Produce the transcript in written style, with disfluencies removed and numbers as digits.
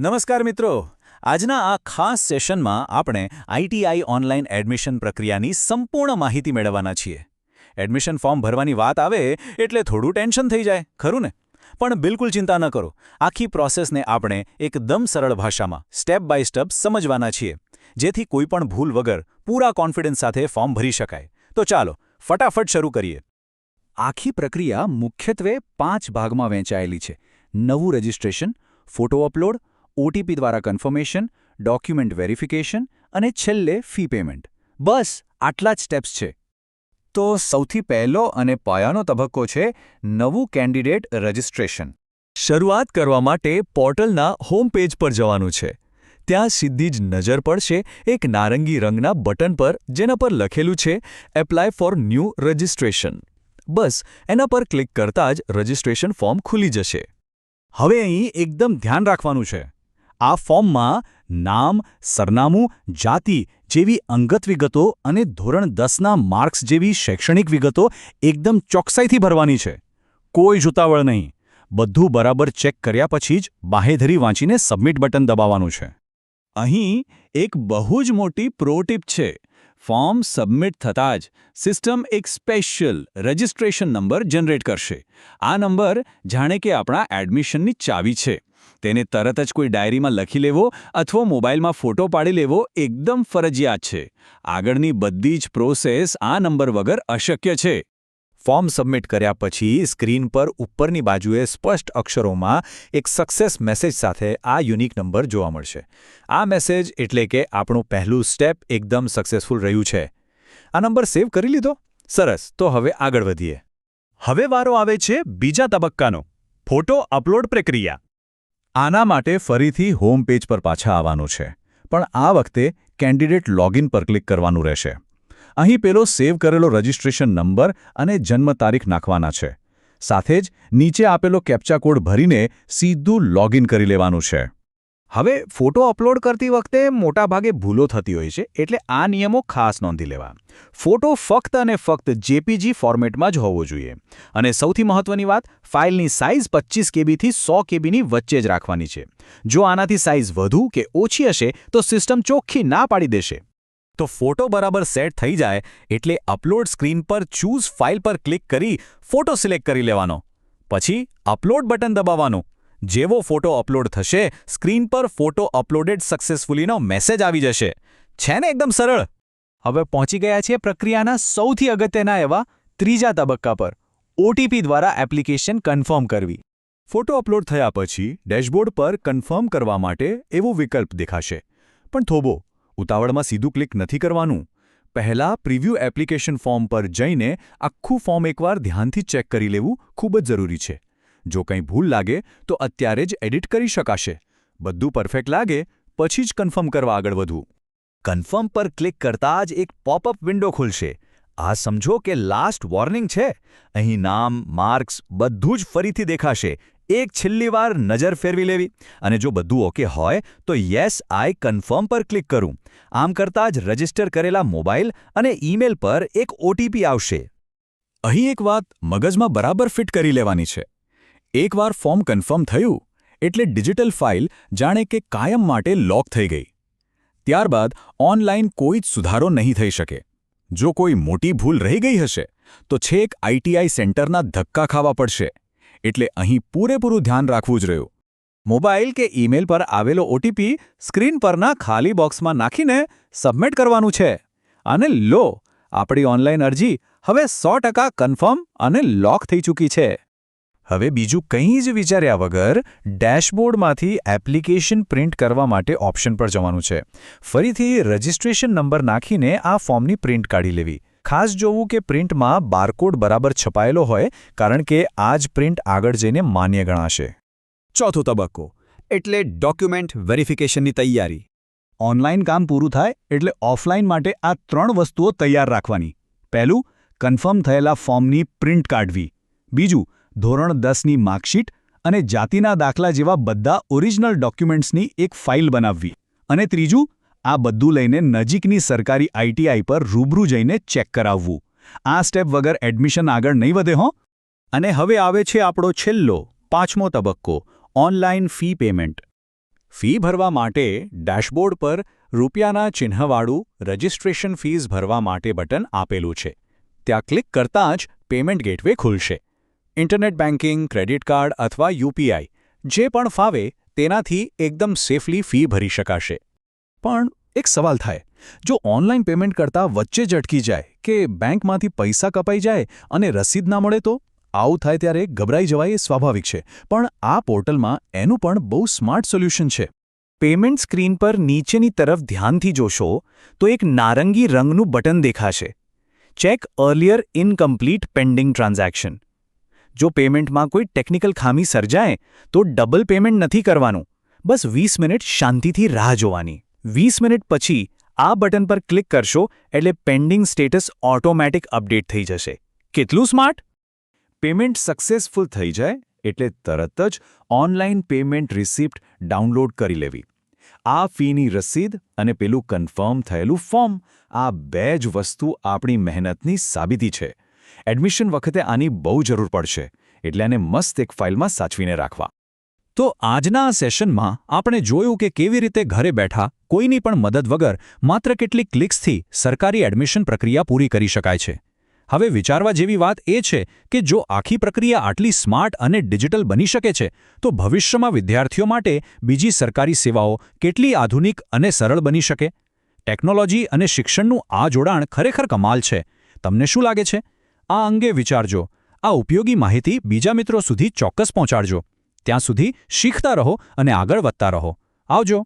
નમસ્કાર મિત્રો, આજના આ ખાસ સેશનમાં આપણે આઈટીઆઈ ઓનલાઈન એડમિશન પ્રક્રિયાની સંપૂર્ણ માહિતી મેળવવાના છીએ. એડમિશન ફોર્મ ભરવાની વાત આવે એટલે થોડું ટેન્શન થઈ જાય, ખરું ને? પણ બિલકુલ ચિંતા ન કરો. આખી પ્રોસેસને આપણે એકદમ સરળ ભાષામાં સ્ટેપ બાય સ્ટેપ સમજવાના છીએ, જેથી કોઈપણ ભૂલ વગર પૂરા કોન્ફિડન્સ સાથે ફોર્મ ભરી શકાય. તો ચાલો ફટાફટ શરૂ કરીએ. આખી પ્રક્રિયા મુખ્યત્વે 5 ભાગમાં વહેંચાયેલી છે: નવું રજિસ્ટ્રેશન, ફોટો અપલોડ, ઓટીપી દ્વારા કન્ફર્મેશન, ડોક્યુમેન્ટ વેરિફિકેશન અને છેલ્લે ફી પેમેન્ટ. બસ આટલા જ સ્ટેપ્સ છે. તો સૌથી પહેલો અને પાયાનો તબક્કો છે નવું કેન્ડિડેટ રજિસ્ટ્રેશન. શરૂઆત કરવા માટે પોર્ટલના હોમ પેજ પર જવાનું છે. ત્યાં સીધી જ નજર પડશે એક નારંગી રંગના બટન પર, જેના પર લખેલું છે એપ્લાય ફોર ન્યૂ રજિસ્ટ્રેશન. બસ એના પર ક્લિક કરતાં જ રજિસ્ટ્રેશન ફોર્મ ખુલી જશે. હવે અહીં એકદમ ધ્યાન રાખવાનું છે. આ ફોર્મમાં નામ, સરનામું, જાતિ જેવી અંગત વિગતો અને ધોરણ 10ના માર્ક્સ જેવી શૈક્ષણિક વિગતો એકદમ ચોકસાઈથી ભરવાની છે. કોઈ જુતાવળ નહીં. બધું બરાબર ચેક કર્યા પછી જ બાહેધરી વાંચીને સબમિટ બટન દબાવવાનું છે. અહીં એક બહુ જ મોટી પ્રો ટીપ છે. ફોર્મ સબમિટ થતાં જ સિસ્ટમ એક સ્પેશિયલ રજિસ્ટ્રેશન નંબર જનરેટ કરશે. આ નંબર જાણે કે આપણા એડમિશનની ચાવી છે. તેને તરત જ કોઈ ડાયરીમાં લખી લેવો અથવા મોબાઈલમાં ફોટો પાડી લેવો એકદમ ફરજિયાત છે. આગળની બધી જ પ્રોસેસ આ નંબર વગર અશક્ય છે. ફોર્મ સબમિટ કર્યા પછી સ્ક્રીન પર ઉપરની બાજુએ સ્પષ્ટ અક્ષરોમાં એક સક્સેસ મેસેજ સાથે આ યુનિક નંબર જોવા મળશે. આ મેસેજ એટલે કે આપણું પહેલું સ્ટેપ એકદમ સક્સેસફુલ રહ્યું છે. આ નંબર સેવ કરી લીધો? સરસ. તો હવે આગળ વધીએ. હવે વારો આવે છે બીજા તબક્કાનો, ફોટો અપલોડ પ્રક્રિયા. આના માટે ફરીથી હોમ પેજ પર પાછા આવવાનું છે, પણ આ વખતે કેન્ડિડેટ લોગિન પર ક્લિક કરવાનું રહેશે. અહીં પેલો સેવ કરેલો રજિસ્ટ્રેશન નંબર અને જન્મ તારીખ નાખવાના છે. સાથે જ નીચે આપેલો કેપ્ચા કોડ ભરીને સીધું લોગિન કરી લેવાનું છે. હવે ફોટો અપલોડ કરતી વખતે મોટાભાગે ભૂલો થતી હોય છે, એટલે આ નિયમો ખાસ નોંધી લેવા. ફોટો ફક્ત અને ફક્ત જેપીજી ફોર્મેટમાં જ હોવો જોઈએ. અને સૌથી મહત્વની વાત, ફાઇલની સાઇઝ 25 કેબીથી 100 કેબીની વચ્ચે જ રાખવાની છે. જો આનાથી સાઇઝ વધુ કે ઓછી હશે તો સિસ્ટમ ચોખ્ખી ના પાડી દેશે. તો ફોટો બરાબર સેટ થઈ જાય એટલે અપલોડ સ્ક્રીન પર ચૂઝ ફાઇલ પર ક્લિક કરી ફોટો સિલેક્ટ કરી લેવાનો. પછી અપલોડ બટન દબાવવાનું. જેવો ફોટો અપલોડ થશે, સ્ક્રીન પર ફોટો અપલોડેડ સક્સેસફુલીનો મેસેજ આવી જશે. છે ને એકદમ સરળ? હવે પહોંચી ગયા છીએ પ્રક્રિયાના સૌથી અગત્યના એવા ત્રીજા તબક્કા પર, ઓટીપી દ્વારા એપ્લિકેશન કન્ફર્મ કરવી. ફોટો અપલોડ થયા પછી ડેશબોર્ડ પર કન્ફર્મ કરવા માટે એવો વિકલ્પ દેખાશે. પણ થોભો, ઉતાવળમાં સીધું ક્લિક નથી કરવાનું. પહેલાં પ્રિવ્યૂ એપ્લિકેશન ફોર્મ પર જઈને આખું ફોર્મ એકવાર ધ્યાનથી ચેક કરી લેવું ખૂબ જ જરૂરી છે. જો કંઈ ભૂલ લાગે તો અત્યારે જ એડિટ કરી શકાશે. બધું પરફેક્ટ લાગે પછી જ કન્ફર્મ કરવા આગળ વધવું. કન્ફર્મ પર ક્લિક કરતાં જ એક પોપઅપ વિન્ડો ખુલશે. આ સમજો કે લાસ્ટ વોર્નિંગ છે. અહીં નામ, માર્ક્સ બધું જ ફરીથી દેખાશે. એક છેલ્લી વાર નજર ફેરવી લેવી, અને જો બધું ઓકે હોય તો યસ આઈ કન્ફર્મ પર ક્લિક કરું. આમ કરતાં જ રજિસ્ટર કરેલા મોબાઈલ અને ઈમેલ પર એક ઓટીપી આવશે. અહીં એક વાત મગજમાં બરાબર ફિટ કરી લેવાની છે. એકવાર ફોર્મ કન્ફર્મ થયું એટલે ડિજિટલ ફાઇલ જાણે કે કાયમ માટે લોક થઈ ગઈ. ત્યારબાદ ઓનલાઈન કોઈ જ સુધારો નહીં થઈ શકે. જો કોઈ મોટી ભૂલ રહી ગઈ હશે તો છેક આઈટીઆઈ સેન્ટરના ધક્કા ખાવા પડશે. એટલે અહીં પૂરેપૂરું ધ્યાન રાખવું જ રહ્યું. મોબાઈલ કે ઈમેલ પર આવેલો ઓટીપી સ્ક્રીન પરના ખાલી બોક્સમાં નાખીને સબમિટ કરવાનું છે. અને લો, આપણી ઓનલાઈન અરજી હવે 100% કન્ફર્મ અને લોક થઈ ચૂકી છે. હવે બીજું કંઈ જ વિચાર્યા વગર ડેશબોર્ડમાંથી એપ્લિકેશન પ્રિન્ટ કરવા માટે ઓપ્શન પર જવાનું છે. ફરીથી રજિસ્ટ્રેશન નંબર નાખીને આ ફોર્મની પ્રિન્ટ કાઢી લેવી. ખાસ જોવું કે પ્રિન્ટમાં બારકોડ બરાબર છપાયેલો હોય, કારણ કે આ જ પ્રિન્ટ આગળ જઈને માન્ય ગણાશે. ચોથો તબક્કો એટલે ડોક્યુમેન્ટ વેરિફિકેશનની તૈયારી. ઓનલાઈન કામ પૂરું થાય એટલે ઓફલાઈન માટે આ 3 વસ્તુઓ તૈયાર રાખવાની. પહેલું, કન્ફર્મ થયેલા ફોર્મની પ્રિન્ટ કાઢવી. બીજું, ધોરણ 10ની માર્કશીટ અને જાતિના દાખલા જેવા બધા ઓરિજિનલ ડોક્યુમેન્ટ્સની એક ફાઇલ બનાવવી. અને ત્રીજું, આ બધું લઈને નજીકની સરકારી આઈટીઆઈ પર રૂબરૂ જઈને ચેક કરાવવું. આ સ્ટેપ વગર એડમિશન આગળ નહીં વધે હો. અને હવે આવે છે આપણો છેલ્લો 5મો તબક્કો, ઓનલાઈન ફી પેમેન્ટ. ફી ભરવા માટે ડેશબોર્ડ પર રૂપિયાના ચિહ્નવાળું રજિસ્ટ્રેશન ફીસ ભરવા માટે બટન આપેલું છે. ત્યાં ક્લિક કરતાં જ પેમેન્ટ ગેટવે ખુલશે. ઇન્ટરનેટ બેન્કિંગ, ક્રેડિટ કાર્ડ અથવા યુપીઆઈ જે પણ ફાવે તેનાથી એકદમ સેફલી ફી ભરી શકાશે. પણ એક સવાલ થાય, જો ઓનલાઈન પેમેન્ટ કરતાં વચ્ચે જ અટકી જાય કે બેંકમાંથી પૈસા કપાઈ જાય અને રસીદ ના મળે તો? આવું થાય ત્યારે ગભરાઈ જવાય એ સ્વાભાવિક છે, પણ આ પોર્ટલમાં એનું પણ બહુ સ્માર્ટ સોલ્યુશન છે. પેમેન્ટ સ્ક્રીન પર નીચેની તરફ ધ્યાનથી જોશો તો એક નારંગી રંગનું બટન દેખાશે. Check earlier incomplete pending transaction. જો પેમેન્ટમાં કોઈ ટેકનિકલ ખામી સર્જાય તો ડબલ પેમેન્ટ નથી કરવાનું, બસ 20 મિનિટ શાંતિથી રાહ જોવાની. 20 મિનિટ પછી આ બટન પર ક્લિક કરશો એટલે પેન્ડિંગ સ્ટેટસ ઓટોમેટિક અપડેટ થઈ જશે. કેટલું સ્માર્ટ! પેમેન્ટ સક્સેસફુલ થઈ જાય એટલે તરત જ ઓનલાઈન પેમેન્ટ રિસિપ્ટ ડાઉનલોડ કરી લેવી. આ ફીની રસીદ અને પેલું કન્ફર્મ થયેલું ફોર્મ, આ બે જ વસ્તુ આપણી મહેનતની સાબિતી છે. એડમિશન વખતે આની બહુ જરૂર પડશે, એટલે આને મસ્ત એક ફાઇલમાં સાચવીને રાખવા. તો આજના આ સેશનમાં આપણે જોયું કે કેવી રીતે ઘરે બેઠા કોઈની પણ મદદ વગર માત્ર કેટલીક ક્લિક્સથી સરકારી એડમિશન પ્રક્રિયા પૂરી કરી શકાય છે. હવે વિચારવા જેવી વાત એ છે કે જો આખી પ્રક્રિયા આટલી સ્માર્ટ અને ડિજિટલ બની શકે છે તો ભવિષ્યમાં વિદ્યાર્થીઓ માટે બીજી સરકારી સેવાઓ કેટલી આધુનિક અને સરળ બની શકે. ટેકનોલોજી અને શિક્ષણનું આ જોડાણ ખરેખર કમાલ છે. તમને શું લાગે છે? આ અંગે વિચારજો. આ ઉપયોગી માહિતી બીજા મિત્રો સુધી ચોક્કસ પહોંચાડજો. ત્યાં સુધી શીખતા રહો અને આગળ વધતા રહો. આવજો.